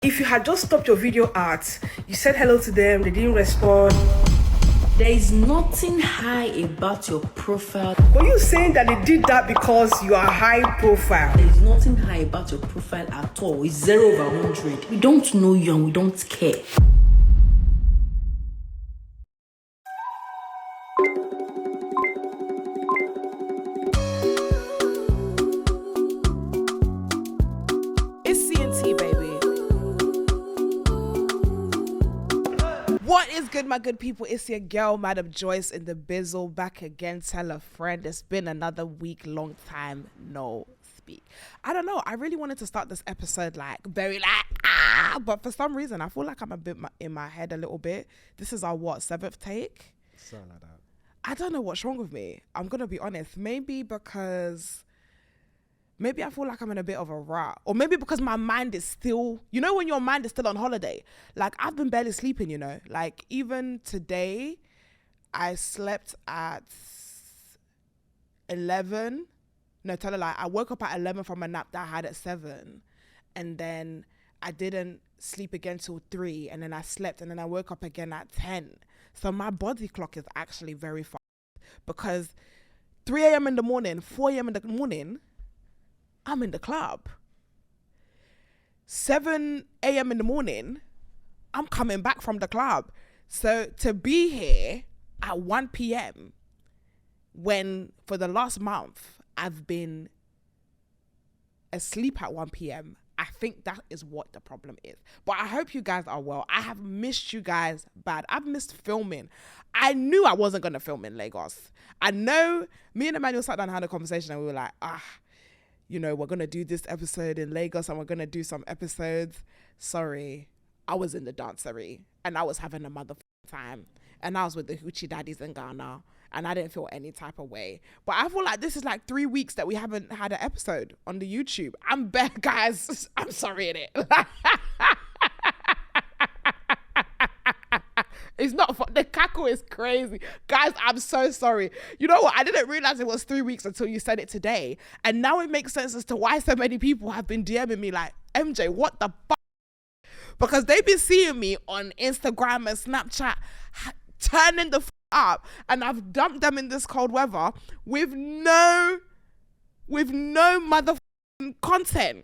If you had just stopped your video at, you said hello to them, they didn't respond. There is nothing high about your profile. Were you saying that they did that because you are high profile? There is nothing high about your profile at all. It's 0 over 100. We don't know you and we don't care. What is good, my good people? It's your girl, Madam Joyce, in the bizzle, back again. Tell a friend. It's been another week, long time no speak. I don't know. I really wanted to start this episode but for some reason, I feel like I'm a bit in my head a little bit. This is our 7th take? Something like that. I don't know what's wrong with me. I'm gonna be honest. Maybe I feel like I'm in a bit of a rut, or maybe because my mind is still, when your mind is still on holiday. Like, I've been barely sleeping, like even today I slept at 11. No, tell a lie. I woke up at 11 from a nap that I had at 7, and then I didn't sleep again till 3, and then I slept, and then I woke up again at 10. So my body clock is actually very fast, because 3 a.m. in the morning, 4 a.m. in the morning, I'm in the club. 7 a.m. in the morning, I'm coming back from the club. So to be here at 1 p.m. when for the last month I've been asleep at 1 p.m., I think that is what the problem is. But I hope you guys are well. I have missed you guys bad. I've missed filming. I knew I wasn't going to film in Lagos. I know me and Emmanuel sat down and had a conversation, and we were like, we're going to do this episode in Lagos and we're going to do some episodes. Sorry, I was in the dancery and I was having a motherfucking time. And I was with the hoochie daddies in Ghana and I didn't feel any type of way. But I feel like this is like 3 weeks that we haven't had an episode on the YouTube. I'm back, guys. I'm sorry in it. It's not fun. The cackle is crazy. Guys, I'm so sorry. You know what? I didn't realize it was 3 weeks until you said it today. And now it makes sense as to why so many people have been DMing me like, MJ, what the fuck? Because they've been seeing me on Instagram and Snapchat turning the up, and I've dumped them in this cold weather with no motherfucking content.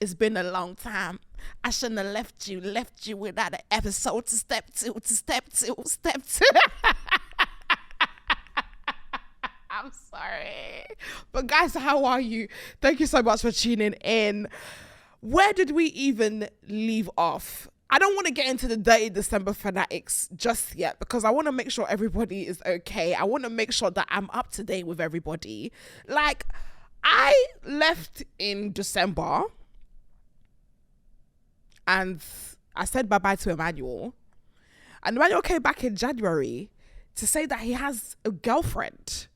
It's been a long time. I shouldn't have left you without an episode to step two. I'm sorry. But guys, how are you? Thank you so much for tuning in. Where did we even leave off? I don't want to get into the Dirty December fanatics just yet, because I want to make sure everybody is okay. I want to make sure that I'm up to date with everybody. Like, I left in December, and I said bye-bye to Emmanuel. And Emmanuel came back in January to say that he has a girlfriend.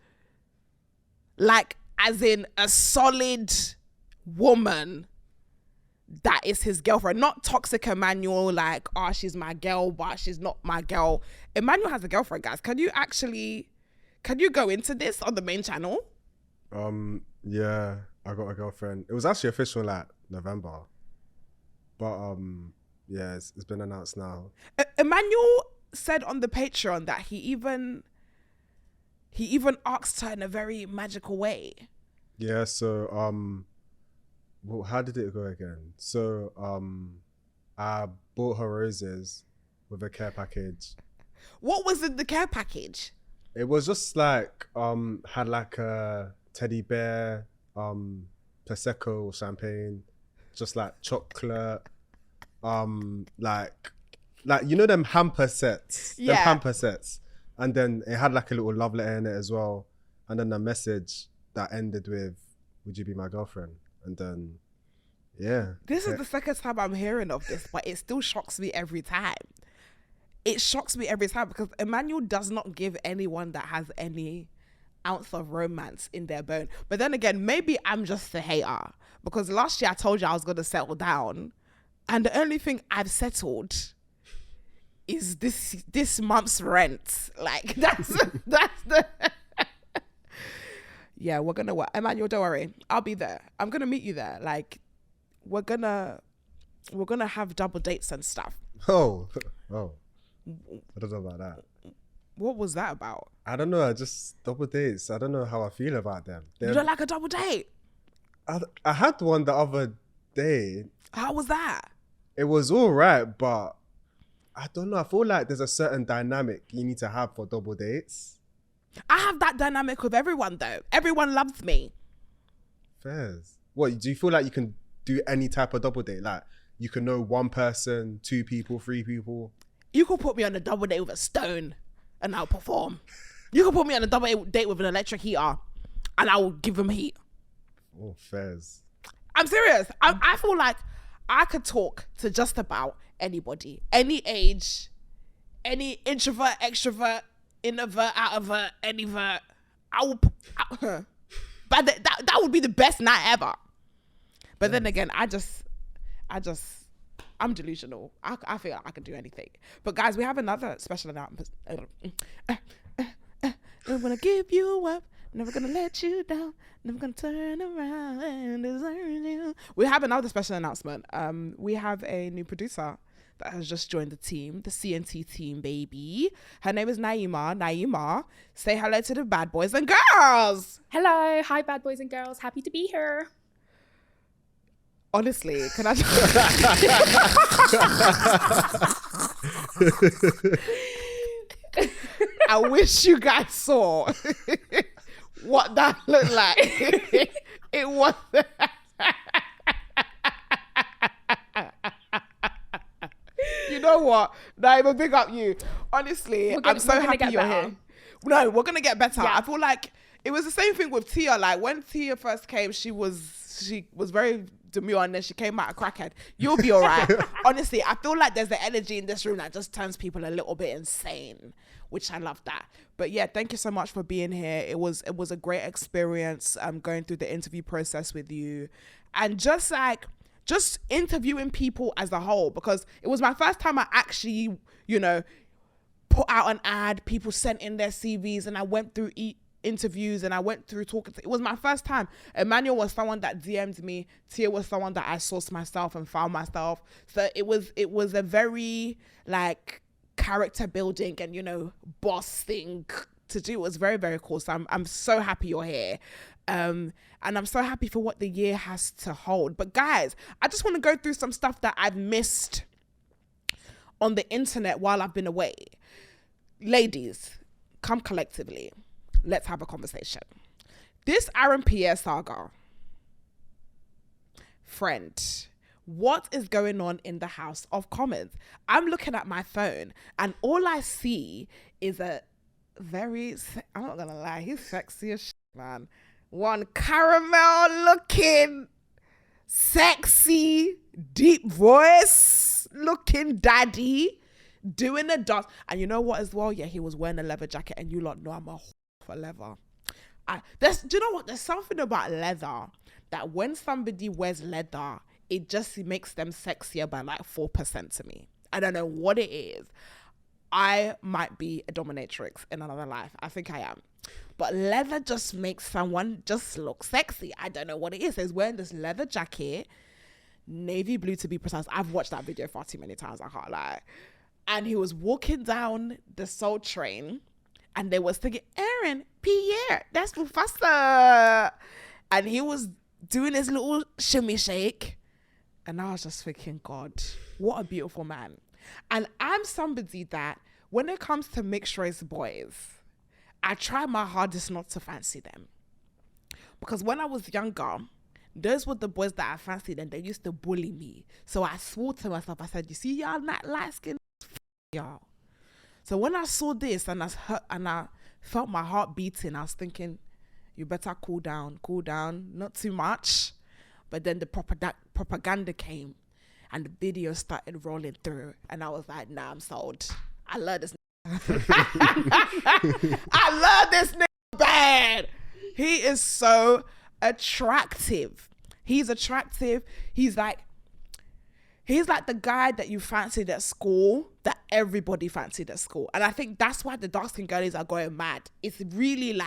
Like, as in a solid woman that is his girlfriend. Not toxic Emmanuel, like, she's my girl, but she's not my girl. Emmanuel has a girlfriend, guys. Can you go into this on the main channel? Yeah, I got a girlfriend. It was actually official like November. But yeah, it's been announced now. Emmanuel said on the Patreon that he even asked her in a very magical way. Yeah, so well, how did it go again? So I bought her roses with a care package. What was in the care package? It was just like had like a teddy bear, prosecco, champagne, just like chocolate, like them hamper sets. Yeah. Them hamper sets. And then it had like a little love letter in it as well. And then a message that ended with, "Would you be my girlfriend?" And then, yeah. This is the second time I'm hearing of this, but it still shocks me every time. It shocks me every time, because Emmanuel does not give anyone that has any ounce of romance in their bone. But then again, maybe I'm just a hater, because last year I told you I was going to settle down, and the only thing I've settled is this month's rent. Like, that's the yeah, we're gonna work. Emmanuel, don't worry, I'll be there. I'm gonna meet you there. Like, we're gonna we're gonna have double dates and stuff. Oh. I don't know about that. What was that about? I don't know. I just double dates. I don't know how I feel about them. You don't like a double date? I had one the other day. How was that? It was all right, but I don't know. I feel like there's a certain dynamic you need to have for double dates. I have that dynamic with everyone though. Everyone loves me. Fairs. What, do you feel like you can do any type of double date? Like you can know one person, 2 people, 3 people? You could put me on a double date with a stone and I'll perform. You could put me on a double date with an electric heater and I will give him heat. Oh, fairs. I'm serious. I feel like I could talk to just about anybody, any age, any introvert, extrovert, introvert, outrovert, anywhere. But that would be the best night ever. But then again, I'm delusional. I feel like I can do anything. But guys, we have another special announcement. I'm gonna give you up, never gonna let you down, never gonna turn around and desert you. We have another special announcement. We have a new producer that has just joined the team, the CNT team, baby. Her name is Naima. Naima, say hello to the bad boys and girls. Hello. Hi, bad boys and girls. Happy to be here. Honestly, can I just... I wish you guys saw what that looked like. It was... You know what? Naima, big up you. Honestly, I'm so happy you're here. No, we're going to get better. Yeah. I feel like it was the same thing with Tia. Like when Tia first came, she was very demure and then she came out a crackhead. You'll be all right. Honestly, I feel like there's the energy in this room that just turns people a little bit insane, which I love that. But yeah, thank you so much for being here. It was a great experience going through the interview process with you and just interviewing people as a whole, because it was my first time I actually, put out an ad. People sent in their CVs and I went through interviews and I went through talking. It was my first time. Emmanuel was someone that DM'd me. Tia was someone that I sourced myself and found myself. So it was a very character building and boss thing to do. It was very, very cool. So I'm so happy you're here. And I'm so happy for what the year has to hold. But guys, I just want to go through some stuff that I've missed on the internet while I've been away. Ladies, come collectively. Let's have a conversation. This Pierre saga. Friend, what is going on in the House of Commons? I'm looking at my phone and all I see is a very, I'm not going to lie, he's sexy as shit, man. One caramel looking, sexy, deep voice looking daddy doing a dance. And you know what as well? Yeah, he was wearing a leather jacket and you lot know I'm a for leather. Do you know what? There's something about leather that when somebody wears leather, it just makes them sexier by 4% to me. I don't know what it is. I might be a dominatrix in another life. I think I am. But leather just makes someone just look sexy. I don't know what it is. He's wearing this leather jacket, navy blue to be precise. I've watched that video far too many times, I can't lie. And he was walking down the Soul Train and they were singing, Aaron, Pierre, that's Mufasa. And he was doing his little shimmy shake. And I was just thinking, God, what a beautiful man. And I'm somebody that when it comes to mixed race boys, I try my hardest not to fancy them. Because when I was younger, those were the boys that I fancied and they used to bully me. So I swore to myself, I said, you see y'all not light skinned, y'all. So when I saw this and I felt my heart beating, I was thinking, you better cool down, not too much. But then the propaganda came and the video started rolling through and I was like, nah, I'm sold. I love this. I love this nigga bad. He is so attractive. He's attractive. He's like the guy that you fancied at school, that everybody fancied at school. And I think that's why the dark skin girlies are going mad. It's really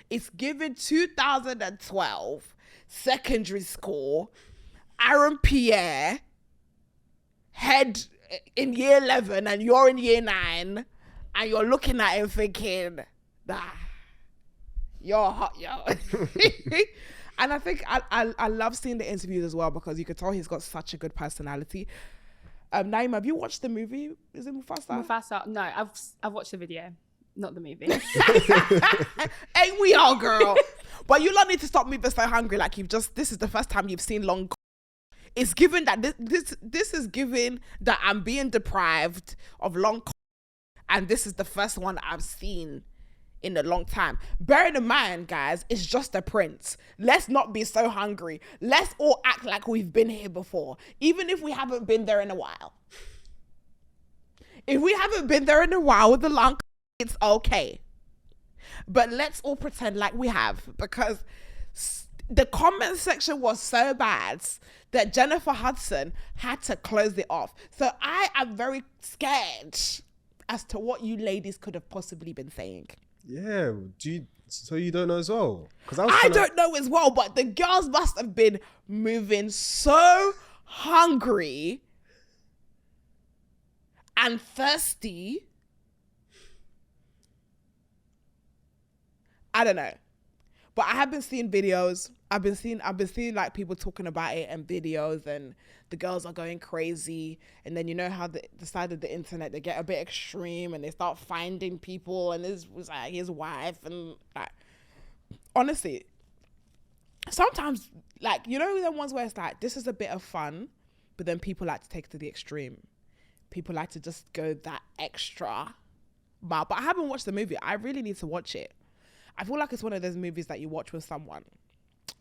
it's given 2012 secondary school, Pierre, head in year 11 and you're in year 9 and you're looking at him thinking, you're hot, yo. And I think I love seeing the interviews as well, because you could tell he's got such a good personality. Naima, have you watched the movie? Is it Mufasa? Mufasa. No, I've watched the video, not the movie. Ain't we all, girl? But you lot need to stop moving so hungry. Like this is the first time you've seen long. It's given that this is given that I'm being deprived of long, and this is the first one I've seen in a long time. Bearing in mind, guys, it's just a prince. Let's not be so hungry. Let's all act like we've been here before, even if we haven't been there in a while. If we haven't been there in a while with the long, it's okay. But let's all pretend like we have, because the comment section was so bad that Jennifer Hudson had to close it off. So I am very scared as to what you ladies could have possibly been saying. Yeah, so you don't know as well? Because I don't know as well, but the girls must have been moving so hungry and thirsty. I don't know, but I have been seeing videos. I've been seeing like people talking about it and videos, and the girls are going crazy. And then you know how the side of the internet, they get a bit extreme and they start finding people, and it was like his wife, and like, honestly, sometimes, like, you know, the ones where it's like, this is a bit of fun, but then people like to take it to the extreme. People like to just go that extra mile. But I haven't watched the movie. I really need to watch it. I feel like it's one of those movies that you watch with someone.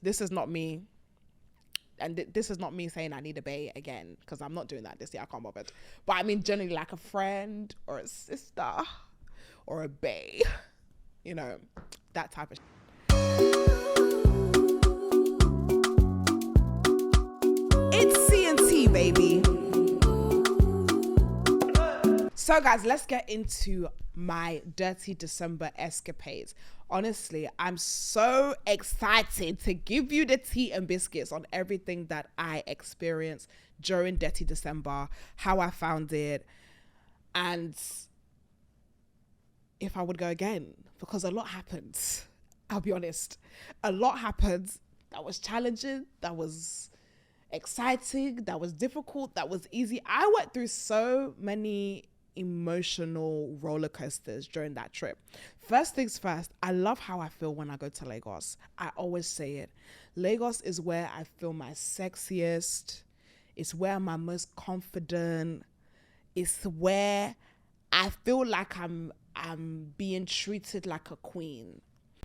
This is not me. And this is not me saying I need a bae again, because I'm not doing that this year. I can't bother. But I mean, generally, like a friend or a sister or a bae. You know, that type of It's C&T, baby. So guys, let's get into my dirty December escapades. Honestly, I'm so excited to give you the tea and biscuits on everything that I experienced during Dirty December, how I found it, and if I would go again, because a lot happened. I'll be honest. A lot happened that was challenging, that was exciting, that was difficult, that was easy. I went through so many emotional roller coasters during that trip. First things first, I love how I feel when I go to Lagos. I always say it. Lagos is where I feel my sexiest. It's where I'm most confident. It's where I feel like I'm being treated like a queen.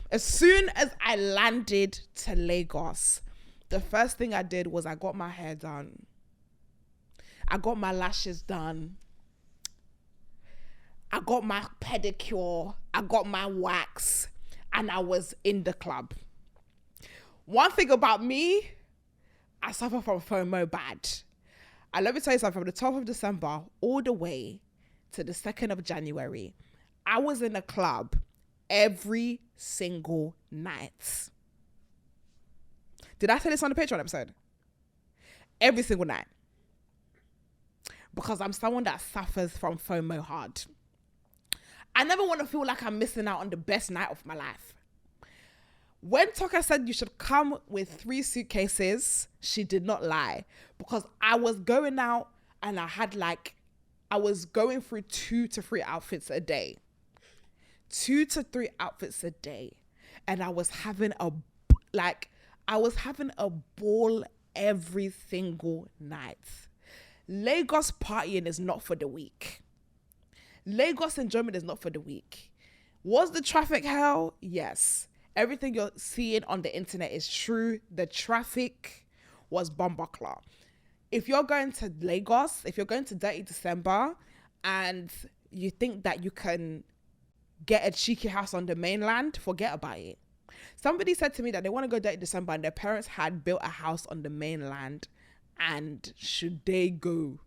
As soon as I landed to Lagos, the first thing I did was I got my hair done. I got my lashes done. I got my pedicure, I got my wax, and I was in the club. One thing about me, I suffer from FOMO bad. And let me tell you something, from the 12th of December all the way to the 2nd of January, I was in a club every single night. Did I say this on the Patreon episode? Every single night. Because I'm someone that suffers from FOMO hard. I never want to feel like I'm missing out on the best night of my life. When Tucker said you should come with 3 suitcases, she did not lie. Because I was going out and I was going through 2 to 3 outfits a day. 2 to 3 outfits a day. And I was having a ball every single night. Lagos partying is not for the weak. Lagos enjoyment is not for the weak. Was the traffic hell? Yes. Everything you're seeing on the internet is true. The traffic was bombackler. If you're going to Lagos, if you're going to Dirty December and you think that you can get a cheeky house on the mainland, forget about it. Somebody said to me that they want to go Dirty December and their parents had built a house on the mainland, and should they go?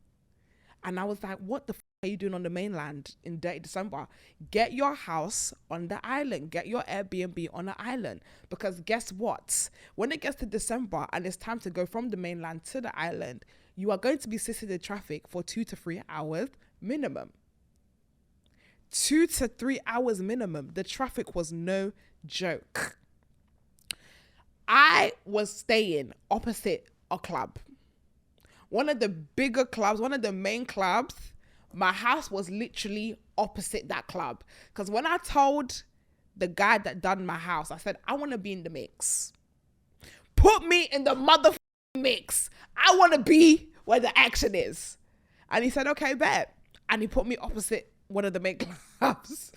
And I was like, what the are you doing on the mainland in Dirty December? Get your house on the island. Get your Airbnb on the island. Because guess what? When it gets to December and it's time to go from the mainland to the island, you are going to be sitting in traffic for 2 to 3 hours minimum. 2 to 3 hours minimum. The traffic was no joke. I was staying opposite a club. One of the bigger clubs, one of the main clubs. My house was literally opposite that club. Because when I told the guy that done my house, I said, I want to be in the mix. Put me in the motherfucking mix. I want to be where the action is. And he said, okay, bet. And he put me opposite one of the main clubs.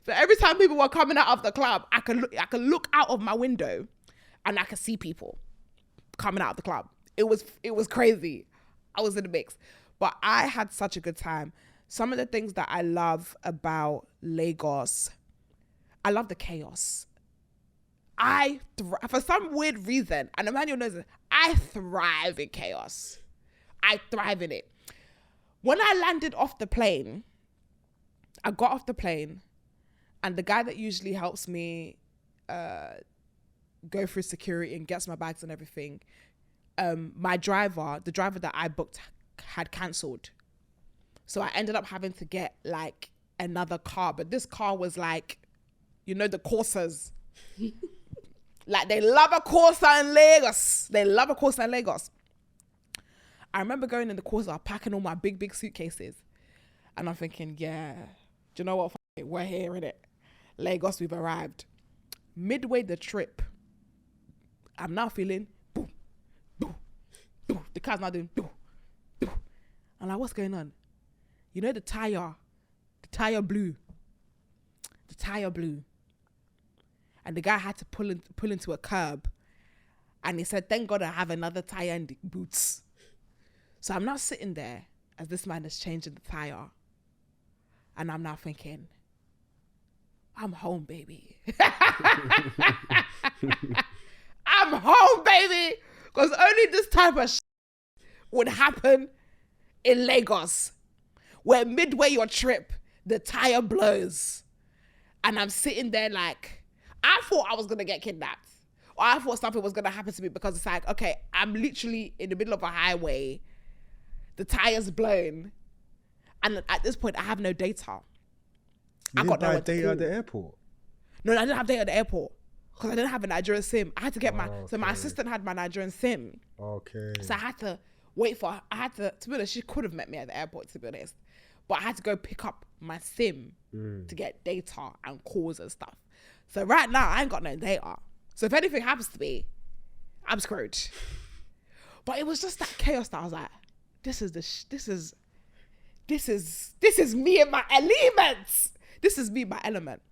So every time people were coming out of the club, I could look out of my window and I could see people coming out of the club. It was crazy. I was in the mix. But I had such a good time. Some of the things that I love about Lagos, I love the chaos. For some weird reason, and Emmanuel knows it, I thrive in chaos. I thrive in it. When I landed off the plane, I got off the plane, and the guy that usually helps me go through security and gets my bags and everything, the driver that I booked had cancelled. So I ended up having to get like another car. But this car was like, the Corsas. Like they love a Corsa in Lagos. I remember going in the Corsa, packing all my big suitcases. And I'm thinking, yeah, do you know what? We're here, innit? Lagos, we've arrived. Midway the trip, I'm now feeling, boom, boom, boom. The car's now doing, boom. I'm like, what's going on? The tire blew. And the guy had to pull into a curb. And he said, thank God I have another tire in the boots. So I'm now sitting there as this man is changing the tire. And I'm now thinking, I'm home, baby. I'm home, baby. Because only this type of would happen in Lagos, where midway your trip, the tire blows. And I'm sitting there like, I thought I was going to get kidnapped. Or I thought something was going to happen to me because it's like, okay, I'm literally in the middle of a highway. The tire's blown. And at this point, I have no data. You didn't buy data at the airport? No, I didn't have data at the airport because I didn't have a Nigerian SIM. I had to get so my assistant had my Nigerian SIM. Okay. So I had to to be honest, she could have met me at the airport, to be honest. But I had to go pick up my SIM to get data and calls and stuff. So right now, I ain't got no data. So if anything happens to me, I'm screwed. But it was just that chaos that I was like, this is me and my elements. This is me, my element.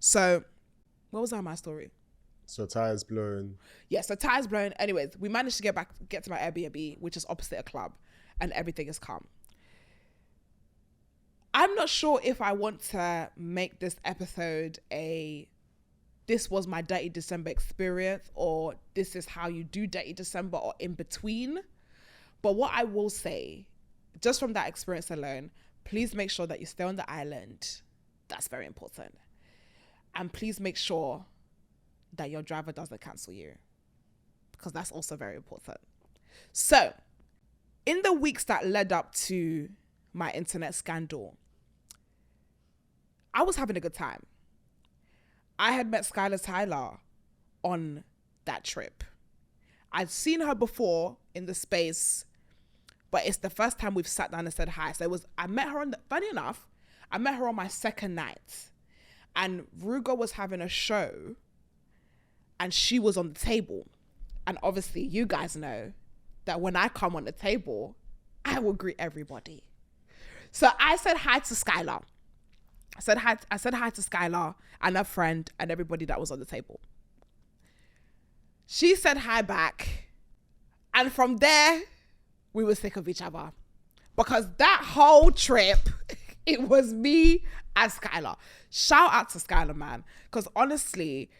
So what was my story? So tires blown. Yeah, so tires blown. Anyways, we managed to get to my Airbnb, which is opposite a club, and everything is calm. I'm not sure if I want to make this episode this was my Dirty December experience, or this is how you do Dirty December, or in between. But what I will say, just from that experience alone, please make sure that you stay on the island. That's very important. And please make sure that your driver doesn't cancel you, because that's also very important. So in the weeks that led up to my internet scandal, I was having a good time. I had met Skylar Tyler on that trip. I'd seen her before in the space, but it's the first time we've sat down and said hi. So I met her funny enough, I met her on my second night, and Rugo was having a show and she was on the table. And obviously you guys know that when I come on the table, I will greet everybody. So I said hi to Skylar. I said hi to Skylar and her friend and everybody that was on the table. She said hi back. And from there, we were sick of each other. Because that whole trip, it was me and Skylar. Shout out to Skylar, man. Because honestly,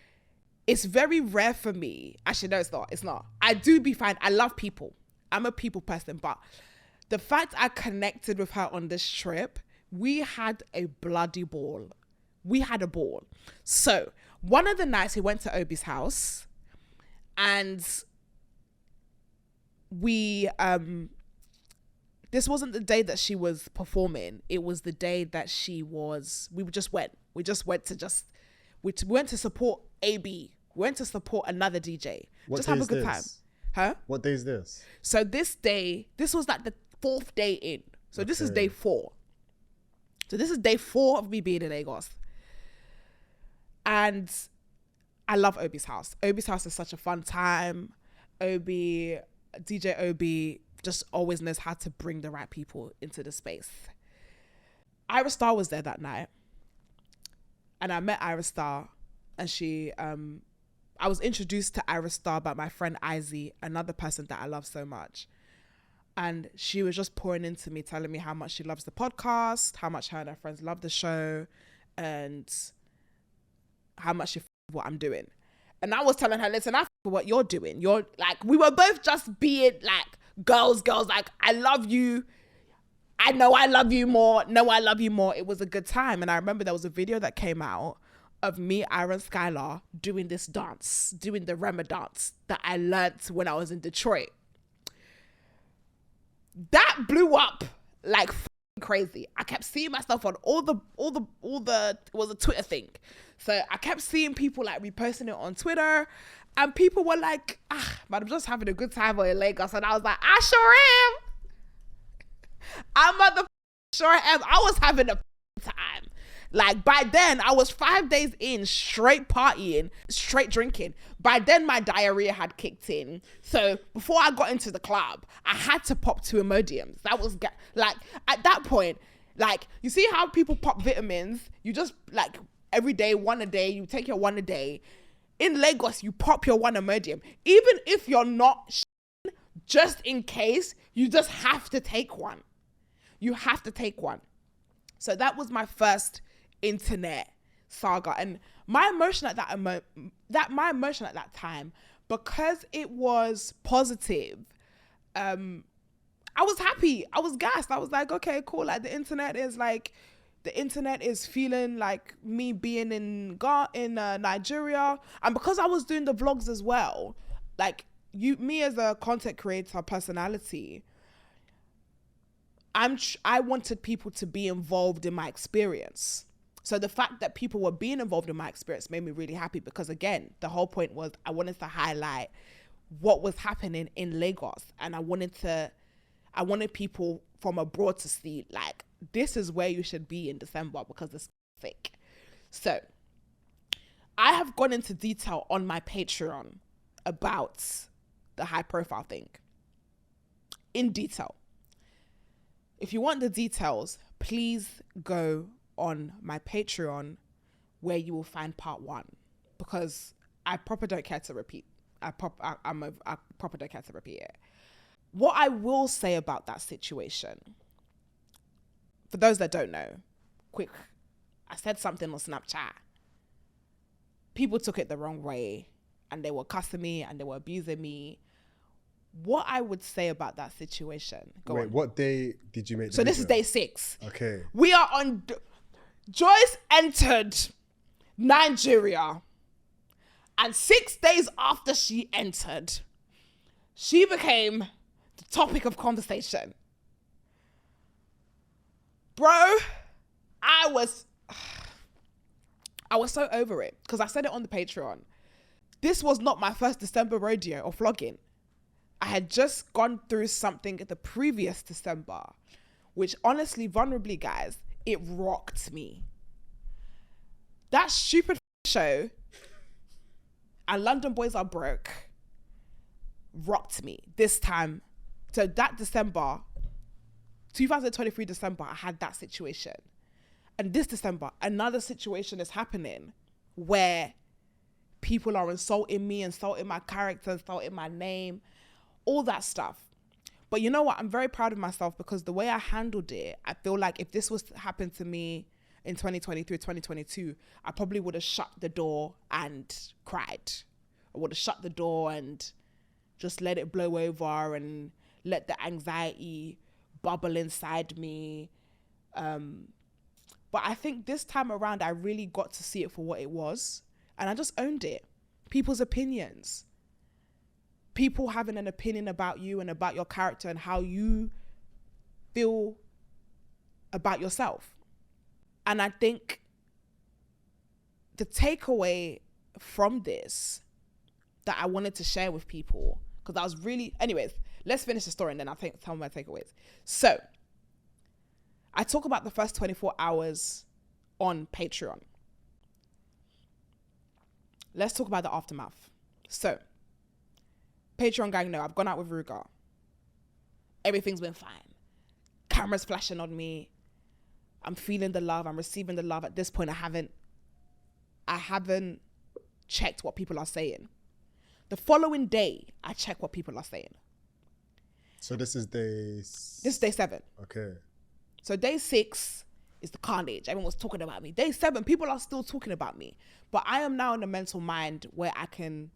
it's very rare for me. Actually, no, it's not. I do be fine. I love people. I'm a people person. But the fact I connected with her on this trip, we had a bloody ball. We had a ball. So one of the nights we went to Obi's house, and we this wasn't the day that she was performing. It was the day that we just went to support AB. We went to support another DJ. What just day have a is good this? time. Huh? What day is this? So this was like the 4th day in. So this is day 4. So this is day 4 of me being in Lagos. And I love Obi's house. Obi's house is such a fun time. DJ Obi just always knows how to bring the right people into the space. Ira Star was there that night. And I met Ira Star, and I was introduced to Ira Star by my friend Izzy, another person that I love so much. And she was just pouring into me, telling me how much she loves the podcast, how much her and her friends love the show, and how much she what I'm doing. And I was telling her, listen, I what you're doing. You're like, we were both just being like girls, like, I love you. I know I love you more. No, I love you more. It was a good time. And I remember there was a video that came out of me, Ira, and Skylar doing this dance, doing the Rema dance that I learnt when I was in Detroit. That blew up like crazy. I kept seeing myself on all the it was a Twitter thing. So I kept seeing people like reposting it on Twitter, and people were like, but I'm just having a good time in Lagos. And I was like, I sure am. I sure am. I was having a time. Like by then I was 5 days in straight partying, straight drinking. By then my diarrhea had kicked in. So before I got into the club, I had to pop 2 Imodiums. That was like, at that point, like, you see how people pop vitamins? You just like every day, 1 a day, you take your 1 a day. In Lagos, you pop your 1 Imodium. Even if you're not just in case, you just have to take one. You have to take one. So that was my first internet saga, and my emotion at that time, because it was positive, I was happy. I was gassed. I was like, okay, cool. Like the internet is feeling like me being in Nigeria, and because I was doing the vlogs as well, like me as a content creator personality, I wanted people to be involved in my experience. So the fact that people were being involved in my experience made me really happy, because again, the whole point was I wanted to highlight what was happening in Lagos, and I wanted people from abroad to see, like, this is where you should be in December because it's thick. So I have gone into detail on my Patreon about the high profile thing in detail. If you want the details, please go on my Patreon, where you will find part 1, because I proper don't care to repeat. I proper don't care to repeat it. What I will say about that situation, for those that don't know, I said something on Snapchat. People took it the wrong way, and they were cussing me and they were abusing me. What I would say about that situation. Wait, what day did you make the So this video? is day 6. Okay. We are on... Joyce entered Nigeria, and 6 days after she entered, she became the topic of conversation. Bro, I was so over it, because I said it on the Patreon. This was not my first December rodeo or vlogging. I had just gone through something the previous December, which honestly, vulnerably, guys, it rocked me. That stupid show and London Boys Are Broke rocked me this time. So that December, 2023 December, I had that situation. And this December, another situation is happening where people are insulting me, insulting my character, insulting my name, all that stuff. But you know what? I'm very proud of myself, because the way I handled it, I feel like if this was to happen to me in 2023, 2022, I probably would have shut the door and cried. I would have shut the door and just let it blow over and let the anxiety bubble inside me. But I think this time around, I really got to see it for what it was. And I just owned it. People's opinions. People having an opinion about you and about your character and how you feel about yourself. And I think the takeaway from this that I wanted to share with people, because I was really, anyways, let's finish the story and then I'll tell my takeaways. So I talk about the first 24 hours on Patreon. Let's talk about the aftermath. So Patreon gang know I've gone out with Ruga. Everything's been fine. Cameras flashing on me. I'm feeling the love. I'm receiving the love. At this point, I haven't checked what people are saying. The following day, I check what people are saying. So this is day... This is day 7. Okay. So day 6 is the carnage. Everyone's talking about me. Day 7, people are still talking about me. But I am now in a mental mind where I can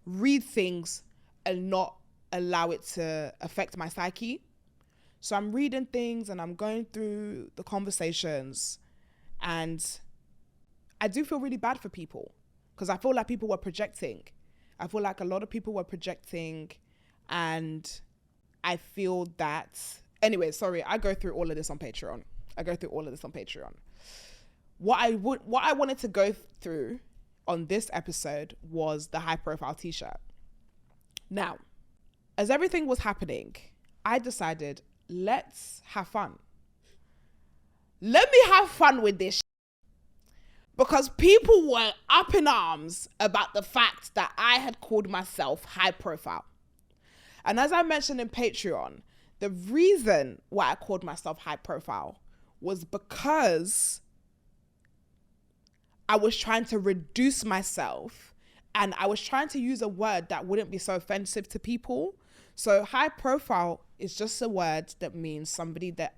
read things and not allow it to affect my psyche. So I'm reading things and I'm going through the conversations, and I do feel really bad for people because I feel like people were projecting. I feel like a lot of people were projecting, and I feel that... Anyway, sorry, I go through all of this on Patreon. What I wanted to go through on this episode was the high profile t-shirt. Now, as everything was happening, I decided, let's have fun. Let me have fun with this because people were up in arms about the fact that I had called myself high profile. And as I mentioned in Patreon, the reason why I called myself high profile was because I was trying to reduce myself, and I was trying to use a word that wouldn't be so offensive to people. So high profile is just a word that means somebody that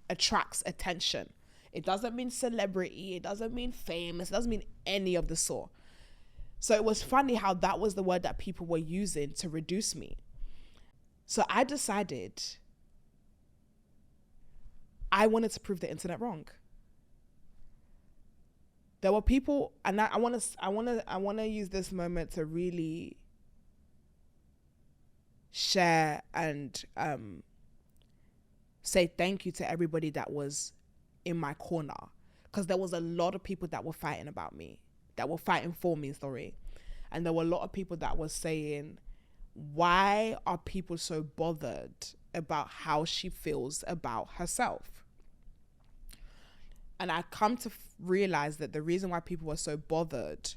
attracts attention. It doesn't mean celebrity. It doesn't mean famous. It doesn't mean any of the sort. So it was funny how that was the word that people were using to reduce me. So I decided I wanted to prove the internet wrong. There were people, and I want to use this moment to really share and say thank you to everybody that was in my corner, because there was a lot of people that were fighting for me, and there were a lot of people that were saying, why are people so bothered about how she feels about herself? And I come to realize that the reason why people were so bothered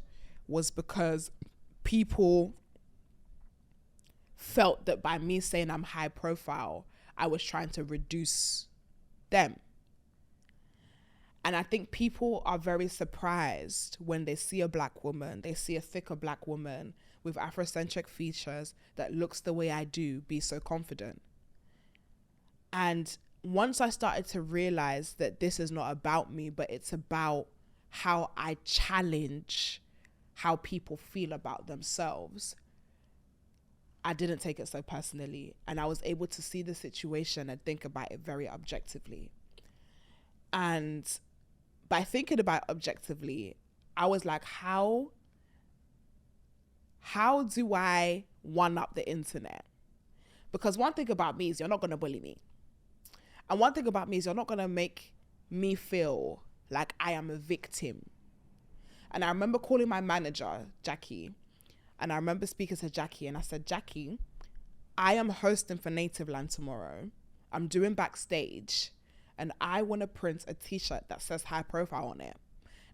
was because people felt that by me saying I'm high profile, I was trying to reduce them. And I think people are very surprised when they see a black woman, they see a thicker black woman with Afrocentric features that looks the way I do, be so confident. And once I started to realize that this is not about me, but it's about how I challenge how people feel about themselves, I didn't take it so personally. And I was able to see the situation and think about it very objectively. And by thinking about it objectively, I was like, how do I one-up the internet? Because one thing about me is you're not going to bully me. And one thing about me is you're not going to make me feel like I am a victim. And I remember calling my manager, Jackie, and I remember speaking to Jackie, and I said, Jackie, I am hosting for Native Land tomorrow. I'm doing backstage, and I want to print a t-shirt that says high profile on it.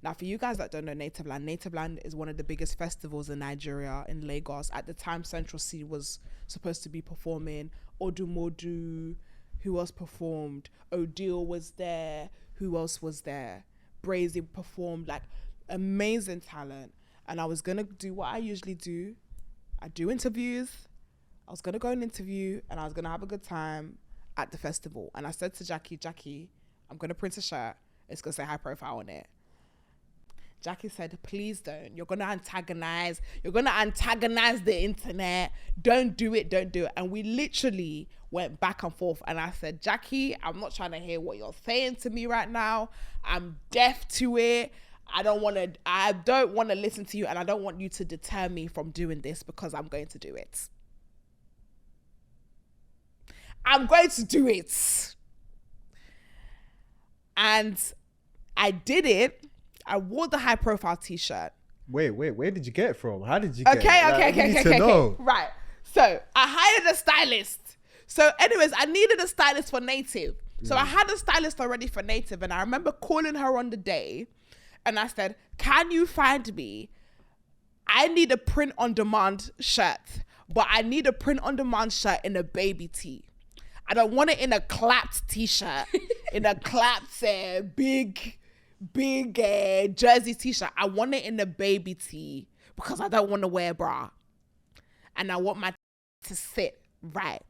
Now, for you guys that don't know Native Land is one of the biggest festivals in Nigeria, in Lagos. At the time, Central C was supposed to be performing. Odumodu, who else performed? Odile was there. Who else was there? Brazy performed, like amazing talent. And I was going to do what I usually do. I do interviews. I was going to go and interview, and I was going to have a good time at the festival. And I said to Jackie, I'm going to print a shirt. It's going to say high profile on it. Jackie said, please don't. You're going to antagonize the internet. Don't do it. And we literally went back and forth. And I said, Jackie, I'm not trying to hear what you're saying to me right now. I'm deaf to it. I don't want to listen to you, and I don't want you to deter me from doing this, because I'm going to do it. I'm going to do it. And I did it. I wore the high profile t-shirt. Wait, where did you get it from? How did you get it? Okay. Right. So I hired a stylist. So anyways, I needed a stylist for native. So I had a stylist already for native, and I remember calling her on the day and I said, can you find me? I need a print on demand shirt, but I need a print on demand shirt in a baby tee. I don't want it in a clapped t-shirt, in a clapped big jersey t-shirt. I want it in a baby tee because I don't want to wear a bra. And I want my to sit right.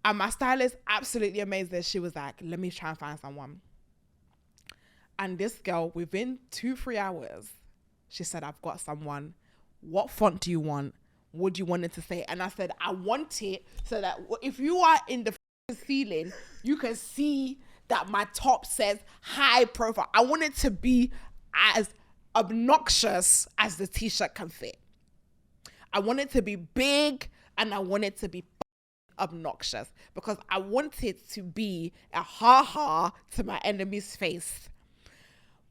And my stylist, absolutely amazing. She was like, let me try and find someone. And this girl, within 2-3 hours, she said, I've got someone. What font do you want? What do you want it to say? And I said, I want it so that if you are in the ceiling, you can see that my top says high profile. I want it to be as obnoxious as the t-shirt can fit. I want it to be big, and I want it to be obnoxious because I want it to be a ha-ha to my enemy's face.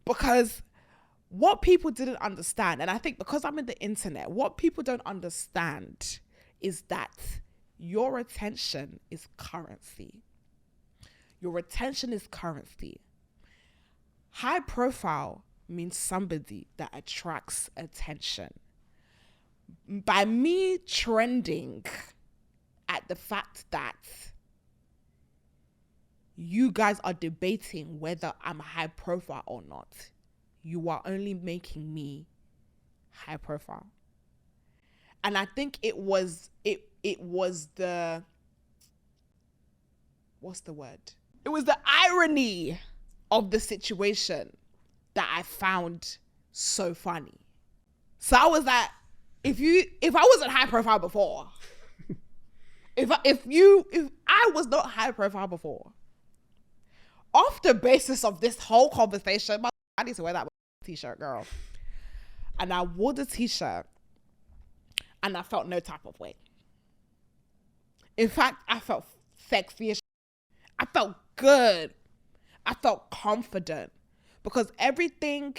Because what people didn't understand, and I think because I'm in the internet, what people don't understand is that your attention is currency. Your attention is currency. High profile means somebody that attracts attention. By me trending at the fact that you guys are debating whether I'm high profile or not, you are only making me high profile. And I think it was the, what's the word? It was the irony of the situation that I found so funny. So I was like, if I wasn't high profile before, if I was not high profile before, off the basis of this whole conversation, I need to wear that t-shirt, girl. And I wore the t-shirt and I felt no type of way. In fact, I felt sexy as shit. I felt good. I felt confident because everything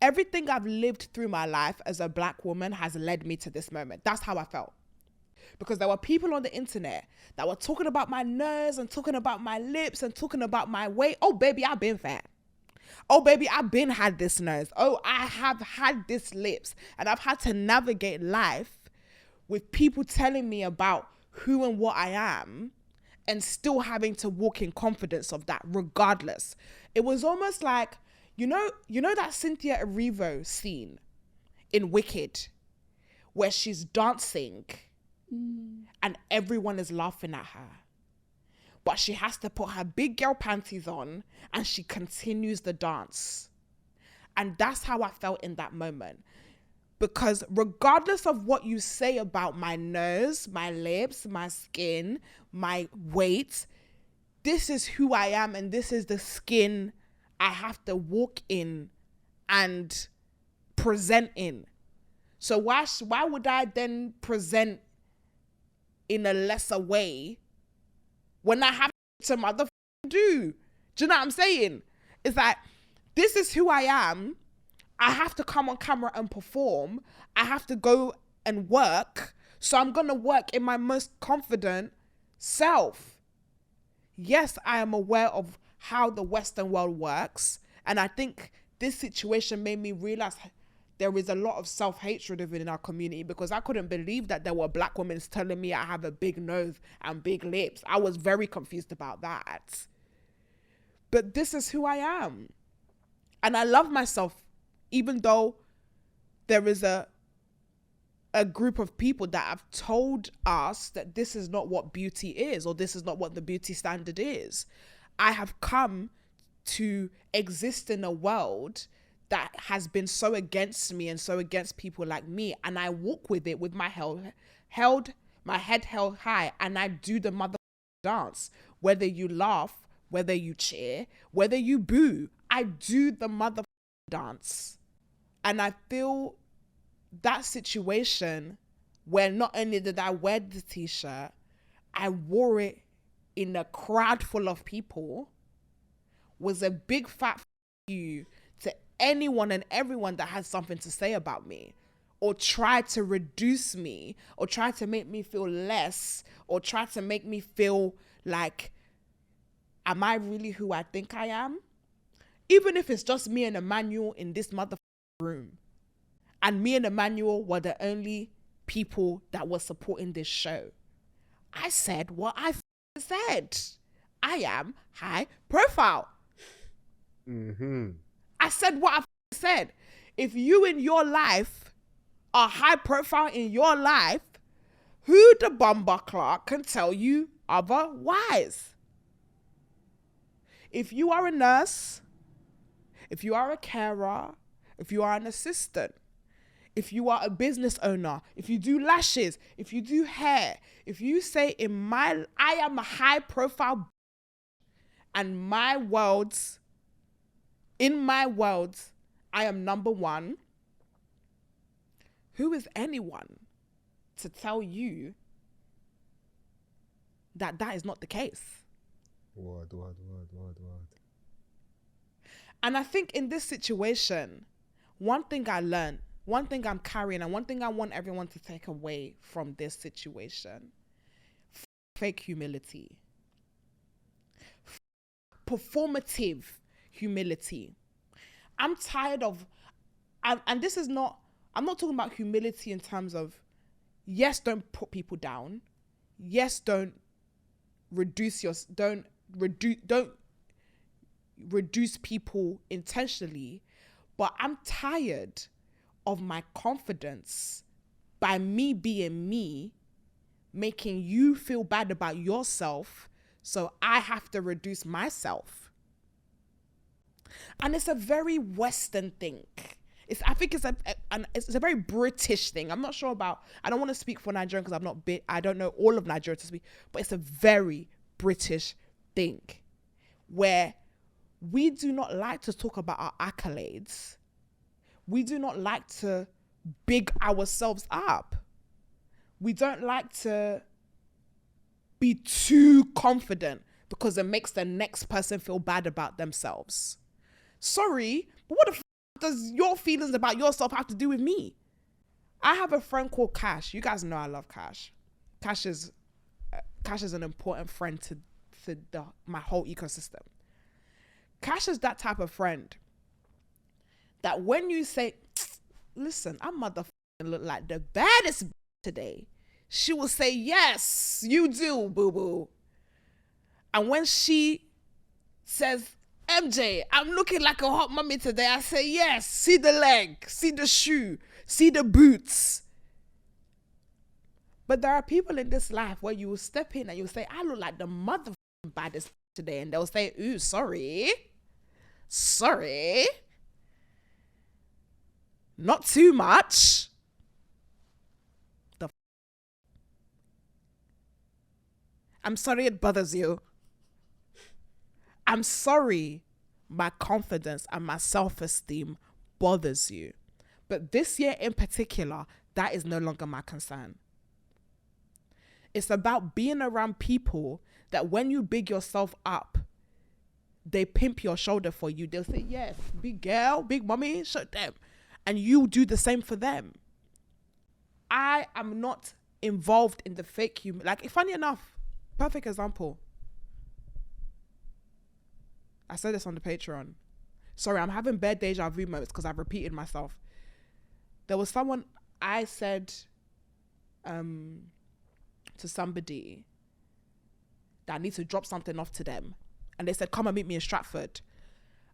I've lived through my life as a Black woman has led me to this moment. That's how I felt. Because there were people on the internet that were talking about my nose and talking about my lips and talking about my weight. Oh, baby, I've been fat. Oh, baby, I've been had this nose. Oh, I have had this lips. And I've had to navigate life with people telling me about who and what I am and still having to walk in confidence of that regardless. It was almost like, you know that Cynthia Erivo scene in Wicked where she's dancing and everyone is laughing at her, but she has to put her big girl panties on and she continues the dance. And that's how I felt in that moment. Because regardless of what you say about my nose, my lips, my skin, my weight, this is who I am and this is the skin I have to walk in and present in. So why would I then present in a lesser way when I have to motherfucking do? Do you know what I'm saying? It's like, this is who I am. I have to come on camera and perform. I have to go and work. So I'm going to work in my most confident self. Yes, I am aware of how the Western world works. And I think this situation made me realize there is a lot of self-hatred within our community because I couldn't believe that there were Black women telling me I have a big nose and big lips. I was very confused about that. But this is who I am. And I love myself, even though there is a group of people that have told us that this is not what beauty is or this is not what the beauty standard is. I have come to exist in a world that has been so against me and so against people like me. And I walk with it with my my head held high, and I do the mother dance. Whether you laugh, whether you cheer, whether you boo, I do the mother dance. And I feel that situation where not only did I wear the t-shirt, I wore it in a crowd full of people was a big fat you to anyone and everyone that has something to say about me, or try to reduce me, or try to make me feel less, or try to make me feel like, am I really who I think I am? Even if it's just me and Emmanuel in this motherfucking room, and me and Emmanuel were the only people that were supporting this show, I said what I said. I am high profile. I said what I said. If you in your life are high profile in your life, who the bumper clock can tell you otherwise? If you are a nurse, if you are a carer, if you are an assistant, if you are a business owner, if you do lashes, if you do hair, if you say I am a high profile and in my world, I am number one, who is anyone to tell you that that is not the case? Word. And I think in this situation, one thing I learned, one thing I'm carrying, and one thing I want everyone to take away from this situation: fake humility, performative humility. I'm tired of, and this is not, I'm not talking about humility in terms of, yes, don't put people down. Yes, don't reduce people intentionally. But I'm tired of my confidence, by me being me, making you feel bad about yourself, so I have to reduce myself. And it's a very Western thing. I think it's a very British thing. I'm not sure about, I don't want to speak for Nigeria because I don't know all of Nigeria to speak, but it's a very British thing where we do not like to talk about our accolades. We do not like to big ourselves up. We don't like to be too confident because it makes the next person feel bad about themselves. Sorry, but what the f*** does your feelings about yourself have to do with me? I have a friend called Cash. You guys know I love Cash. Cash is an important friend to my whole ecosystem. Cash is that type of friend that when you say, listen, I motherfucking look like the baddest today, she will say, yes, you do, boo-boo. And when she says, MJ, I'm looking like a hot mummy today, I say, yes, see the leg, see the shoe, see the boots. But there are people in this life where you will step in and you will say, I look like the motherfucking baddest today. And they'll say, ooh, sorry. Not too much. I'm sorry it bothers you. I'm sorry my confidence and my self-esteem bothers you. But this year in particular, that is no longer my concern. It's about being around people that when you big yourself up, they pimp your shoulder for you. They'll say, yes, big girl, big mommy, show them. And you do the same for them. I am not involved in the fake humor. Like, funny enough, perfect example. I said this on the Patreon. Sorry, I'm having bad deja vu moments because I've repeated myself. There was someone I said to somebody that I need to drop something off to them. And they said, come and meet me in Stratford.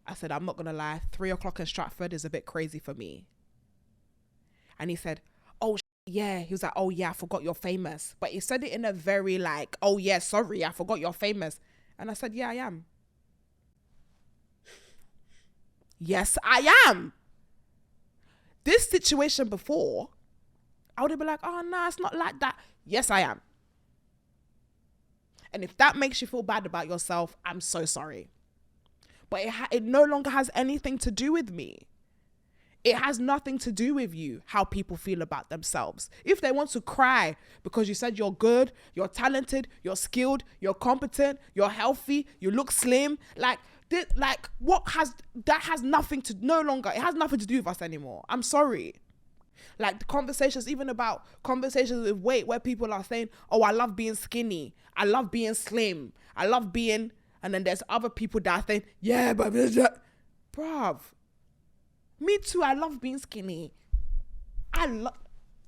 I said, I'm not going to lie, 3:00 in Stratford is a bit crazy for me. And he said, oh, yeah. He was like, oh, yeah, I forgot you're famous. But he said it in a very like, oh, yeah, sorry, I forgot you're famous. And I said, yeah, I am. Yes, I am. This situation before, I would have been like, oh, no, it's not like that. Yes, I am. And if that makes you feel bad about yourself, I'm so sorry. But it no longer has anything to do with me. It has nothing to do with you, how people feel about themselves. If they want to cry because you said you're good, you're talented, you're skilled, you're competent, you're healthy, you look slim, it has nothing to do with us anymore. I'm sorry. Like the conversations, even about conversations with weight, where people are saying, oh, I love being skinny, I love being slim, I love being, and then there's other people that are saying, yeah, but bruv, me too, I love being skinny.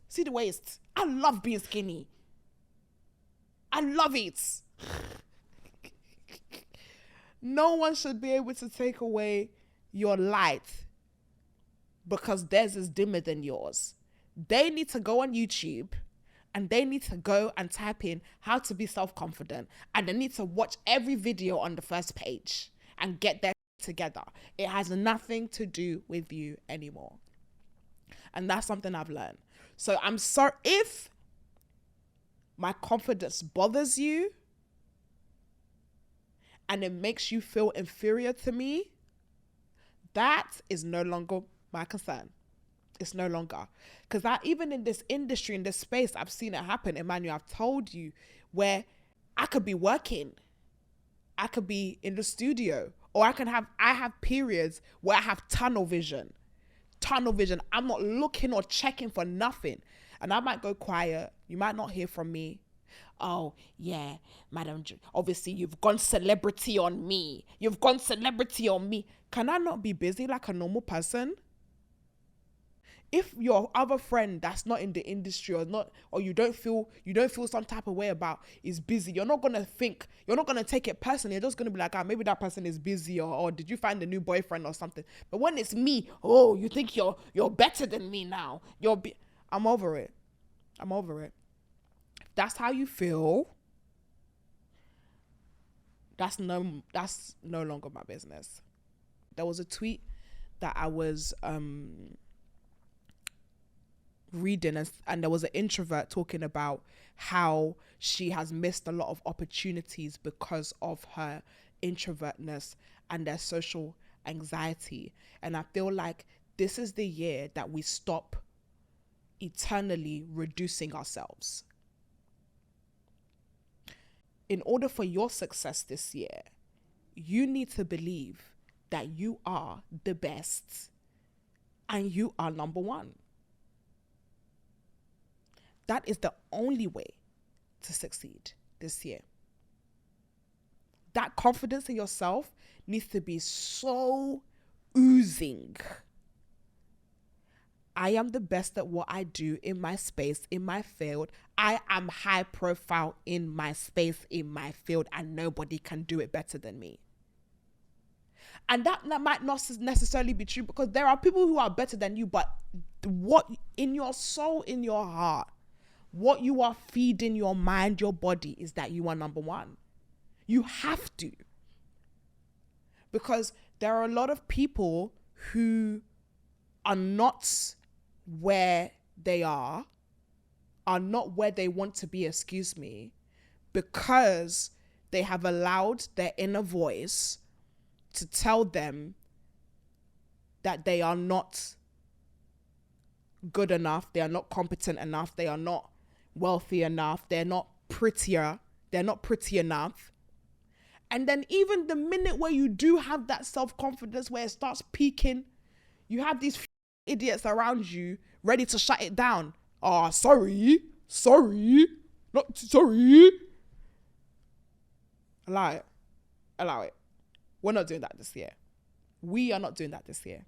See the waist. I love being skinny. I love it. No one should be able to take away your light because theirs is dimmer than yours. They need to go on YouTube and they need to go and type in how to be self-confident, and they need to watch every video on the first page and get their together. It has nothing to do with you anymore. And that's something I've learned. So I'm sorry if my confidence bothers you and it makes you feel inferior to me. That is no longer my concern. It's no longer. Because even in this industry, in this space, I've seen it happen. Emmanuel, I've told you, where I could be working, I could be in the studio, or I have periods where I have tunnel vision. I'm not looking or checking for nothing. And I might go quiet. You might not hear from me. Oh, yeah, Madam, obviously you've gone celebrity on me. Can I not be busy like a normal person? If your other friend that's not in the industry or you don't feel some type of way about is busy, you're not going to take it personally. You're just going to be like, maybe that person is busy, or did you find a new boyfriend or something? But when it's me, oh, you think you're better than me now. I'm over it. If that's how you feel, that's no longer my business. There was a tweet that I was reading, and there was an introvert talking about how she has missed a lot of opportunities because of her introvertness and their social anxiety. And I feel like this is the year that we stop eternally reducing ourselves. In order for your success this year, you need to believe that you are the best and you are number one. That is the only way to succeed this year. That confidence in yourself needs to be so oozing. I am the best at what I do in my space, in my field. I am high profile in my space, in my field, and nobody can do it better than me. And that might not necessarily be true, because there are people who are better than you, but what in your soul, in your heart, what you are feeding your mind, your body, is that you are number one. You have to. Because there are a lot of people who are not where they are not where they want to be, because they have allowed their inner voice to tell them that they are not good enough, they are not competent enough, they are not wealthy enough, they're not pretty enough. And then even the minute where you do have that self-confidence, where it starts peaking, you have these idiots around you ready to shut it down. Sorry. Not sorry. Allow it. We're not doing that this year. We are not doing that this year.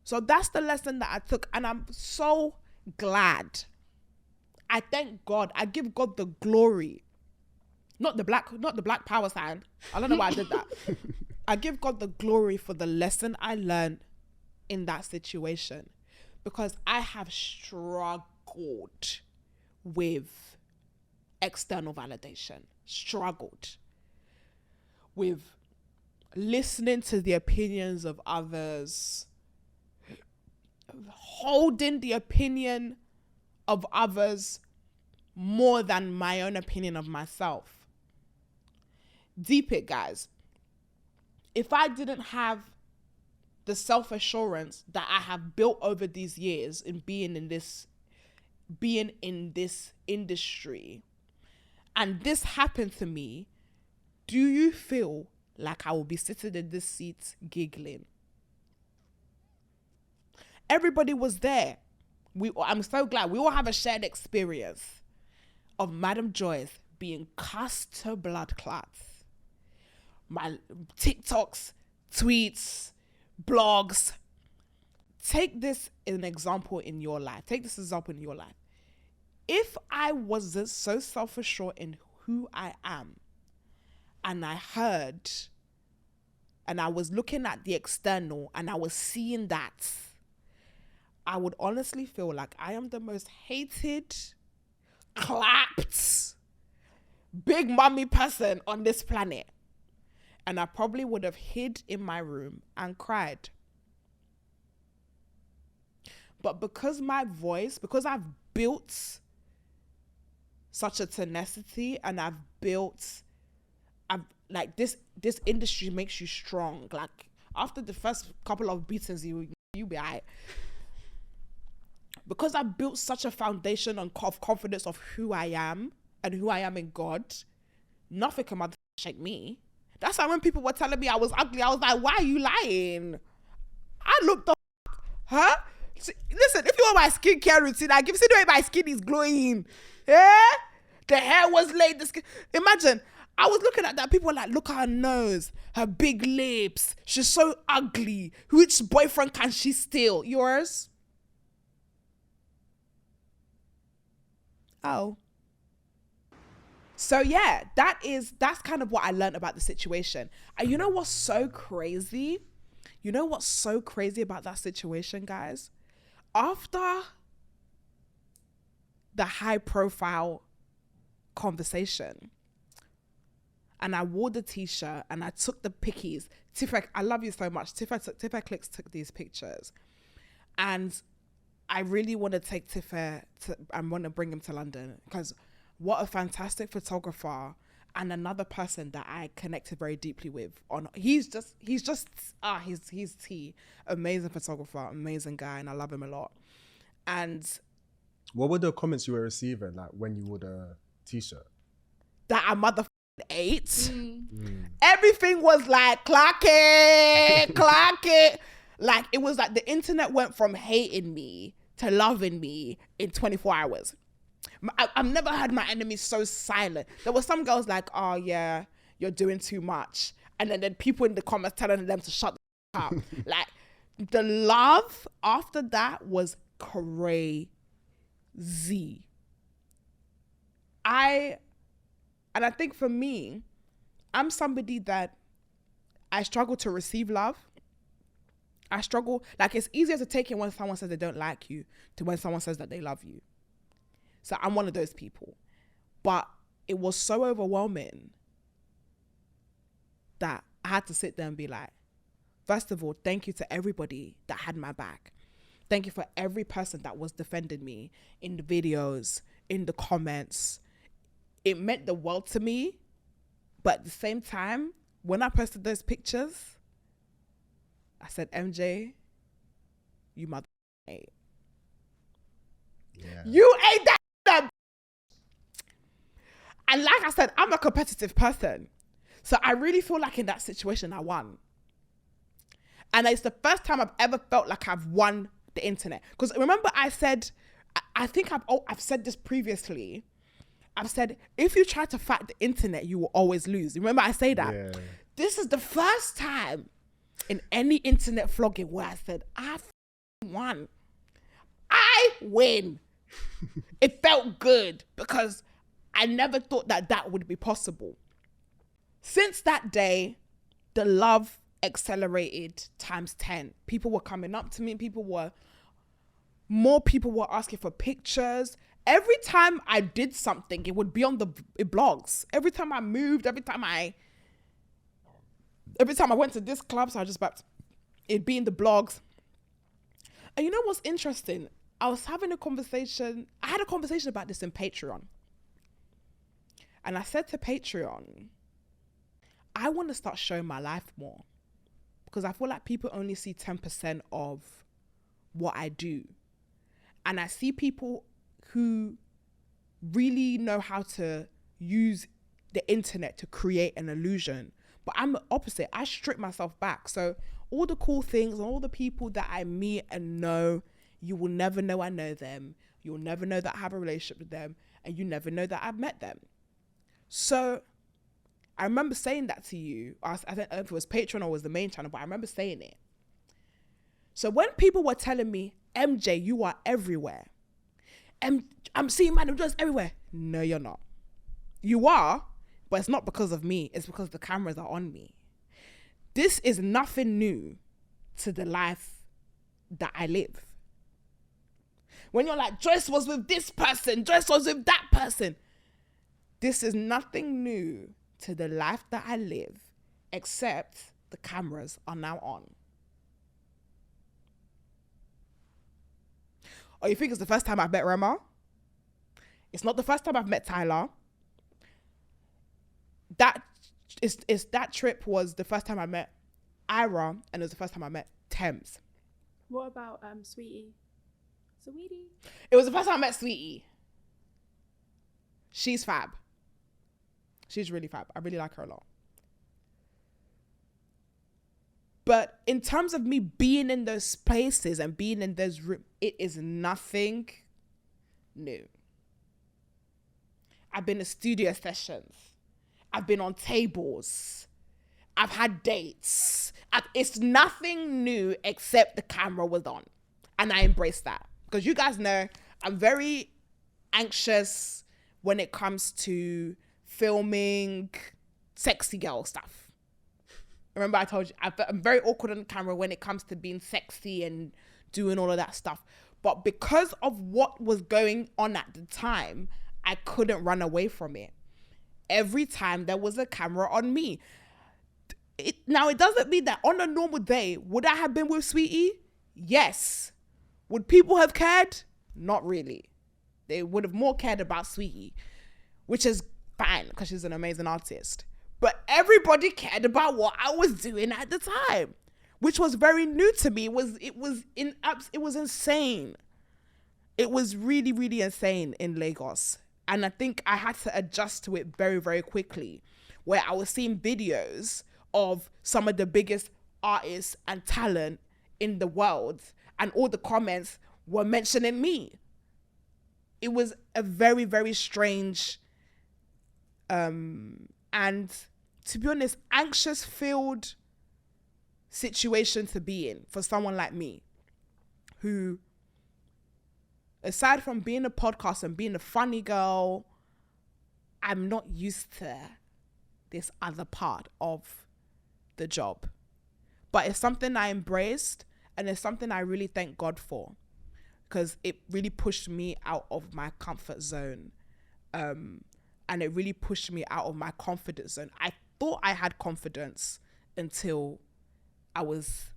So that's the lesson that I took, and I'm so glad. I thank God. I give God the glory. Not the black power sign. I don't know why I did that. I give God the glory for the lesson I learned in that situation, because I have struggled with external validation, struggled with listening to the opinions of others, holding the opinion of others more than my own opinion of myself. Deep it, guys. If I didn't have the self-assurance that I have built over these years in being in this industry, and this happened to me, do you feel like I will be sitting in this seat giggling? Everybody was there. I'm so glad we all have a shared experience of Madam Joyce being cussed to blood clots. My TikToks, tweets, blogs. Take this as an example in your life. If I wasn't so self-assured in who I am, and I heard, and I was looking at the external, and I was seeing that, I would honestly feel like I am the most hated, clapped, big mommy person on this planet. And I probably would have hid in my room and cried. But because I've built such a tenacity, and this industry makes you strong. Like, after the first couple of beatings, you be alright. Because I built such a foundation of confidence of who I am and who I am in God, nothing can shake me. That's why when people were telling me I was ugly, I was like, why are you lying? I looked up, huh? Listen, if you want my skincare routine, I give you the way my skin is glowing. Yeah? The hair was laid, the skin. Imagine, I was looking at that, people were like, look at her nose, her big lips, she's so ugly. Which boyfriend can she steal? Yours? Oh. So yeah, that's kind of what I learned about the situation. And you know what's so crazy? You know what's so crazy about that situation, guys? After the high profile conversation, and I wore the t-shirt and I took the pickies. Tifa, I love you so much. Tifa Clicks took these pictures. And I really want to take Tifa I want to bring him to London, because what a fantastic photographer, and another person that I connected very deeply with. He's T. Amazing photographer, amazing guy, and I love him a lot. And what were the comments you were receiving, like, when you wore the t-shirt? That I motherfucking ate. Everything was like, clock it. Like, it was like the internet went from hating me to loving me in 24 hours. I've never had my enemies so silent. There were some girls like, oh yeah, you're doing too much. And then people in the comments telling them to shut the up. Like, the love after that was crazy. And I think for me, I'm somebody that I struggle to receive love. I struggle, like, it's easier to take it when someone says they don't like you to when someone says that they love you. So I'm one of those people. But it was so overwhelming that I had to sit there and be like, first of all, thank you to everybody that had my back. Thank you for every person that was defending me in the videos, in the comments. It meant the world to me. But at the same time, when I posted those pictures, I said, MJ, you mother ate. Yeah. You ate that. And like I said, I'm a competitive person. So I really feel like in that situation, I won. And it's the first time I've ever felt like I've won the internet. Because remember I said, I think I've said this previously. I've said, if you try to fight the internet, you will always lose. Remember I say that? Yeah. This is the first time in any internet vlogging where I said, I won. I win. It felt good because I never thought that would be possible. Since that day, the love accelerated times 10. People were coming up to me. More people were asking for pictures. Every time I did something, it would be on the blogs. Every time I moved, every time I went to this club, so it'd be in the blogs. And you know what's interesting? I had a conversation about this in Patreon. And I said to Patreon, I want to start showing my life more. because I feel like people only see 10% of what I do. And I see people who really know how to use the internet to create an illusion. But I'm the opposite. I strip myself back. So all the cool things and all the people that I meet and know, you will never know I know them. You'll never know that I have a relationship with them. And you never know that I've met them. So I remember saying that to you. I don't know if it was Patreon or was the main channel, but I remember saying it. So when people were telling me, MJ, you are everywhere. I'm seeing managers everywhere. No, you're not. You are, but it's not because of me. It's because the cameras are on me. This is nothing new to the life that I live. When you're like, Joyce was with this person, Joyce was with that person. This is nothing new to the life that I live, except the cameras are now on. Oh, you think it's the first time I've met Rema? It's not the first time I've met Tyler. That trip was the first time I met Ira, and it was the first time I met Thames. What about Sweetie? Sweetie? It was the first time I met Sweetie. She's fab. She's really fab. I really like her a lot. But in terms of me being in those places and being in those rooms, it is nothing new. I've been to studio sessions. I've been on tables. I've had dates. It's nothing new except the camera was on. And I embrace that. Because you guys know I'm very anxious when it comes to filming sexy girl stuff. Remember I told you, I'm very awkward on camera when it comes to being sexy and doing all of that stuff. But because of what was going on at the time, I couldn't run away from it. Every time there was a camera on me. Now, it doesn't mean that on a normal day, would I have been with Sweetie? Yes. Would people have cared? Not really. They would have more cared about Sweetie, which is fine because she's an amazing artist. But everybody cared about what I was doing at the time, which was very new to me. It was insane. It was really, really insane in Lagos. And I think I had to adjust to it very, very quickly, where I was seeing videos of some of the biggest artists and talent in the world, and all the comments were mentioning me. It was a very, very strange, and to be honest, anxious-filled situation to be in for someone like me, who, aside from being a podcast and being a funny girl, I'm not used to this other part of the job. But it's something I embraced, and it's something I really thank God for, because it really pushed me out of my comfort zone. And it really pushed me out of my confidence zone. I thought I had confidence until I was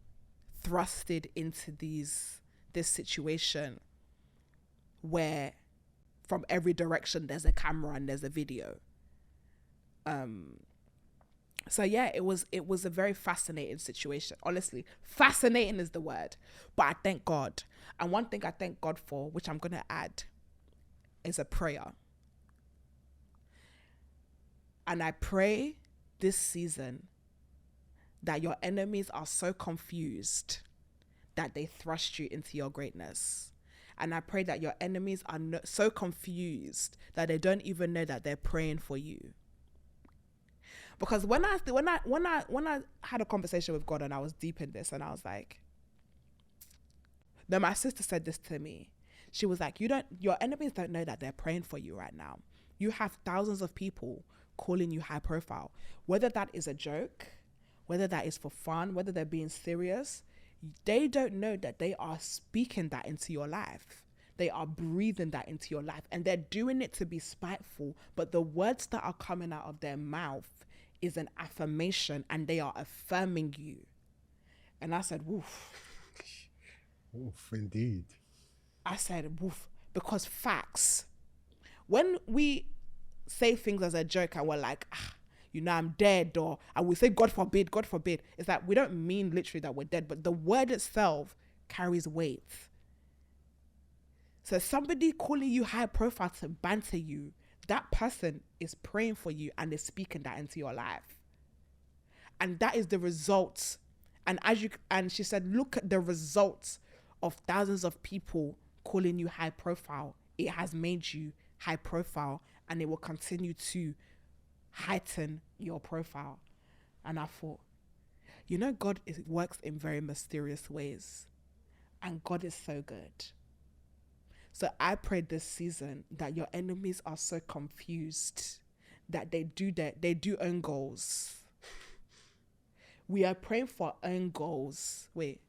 thrusted into this situation where from every direction there's a camera and there's a video. So yeah, it was a very fascinating situation. Honestly, fascinating is the word. But I thank God. And one thing I thank God for, which I'm going to add, is a prayer. And I pray this season that your enemies are so confused that they thrust you into your greatness. And I pray that your enemies are so confused that they don't even know that they're praying for you. Because when I had a conversation with God and I was deep in this, and I was like, no, my sister said this to me. She was like, your enemies don't know that they're praying for you right now. You have thousands of people calling you high profile, whether that is a joke, whether that is for fun, whether they're being serious. They don't know that they are speaking that into your life. They are breathing that into your life, and they're doing it to be spiteful, but the words that are coming out of their mouth is an affirmation, and they are affirming you. And I said, woof. Woof, indeed. I said, woof, because facts. When we say things as a joke and we're like, I'm dead, or and we say God forbid, God forbid. It's like we don't mean literally that we're dead, but the word itself carries weight. So somebody calling you high profile to banter you, that person is praying for you and is speaking that into your life. And that is the results. And she said, look at the results of thousands of people calling you high profile. It has made you high profile, and it will continue to heighten your profile. And I thought, God works in very mysterious ways, and God is so good. So I pray this season that your enemies are so confused that they do own goals. We are praying for own goals. Wait.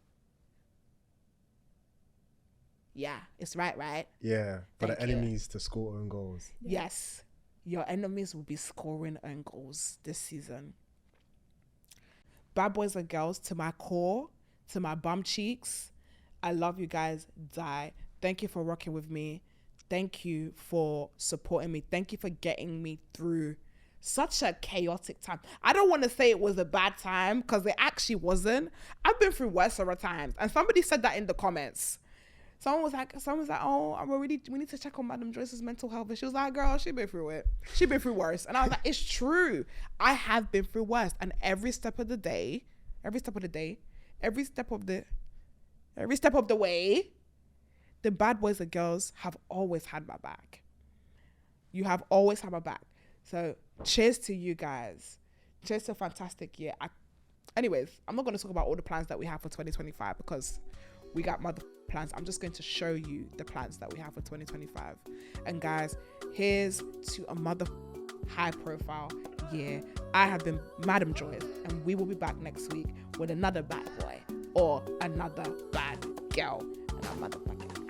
Yeah, it's right? Yeah, for Thank the you. enemies to score own goals. Yes, your enemies will be scoring own goals this season. Bad boys and girls, to my core, to my bum cheeks, I love you guys. Die. Thank you for rocking with me. Thank you for supporting me. Thank you for getting me through such a chaotic time. I don't want to say it was a bad time because it actually wasn't. I've been through worse times, and somebody said that in the comments. Someone was like, oh, we need to check on Madam Joyce's mental health. And she was like, girl, she been through it. She been through worse. And I was like, it's true. I have been through worse. And every step of the way, the bad boys and girls have always had my back. You have always had my back. So cheers to you guys. Cheers to a fantastic year. Anyways, I'm not going to talk about all the plans that we have for 2025 because we got mother plans. I'm just going to show you the plans that we have for 2025. And guys, here's to a mother high profile year. I have been Madam Joyce, and we will be back next week with another bad boy or another bad girl. And I'm motherfucking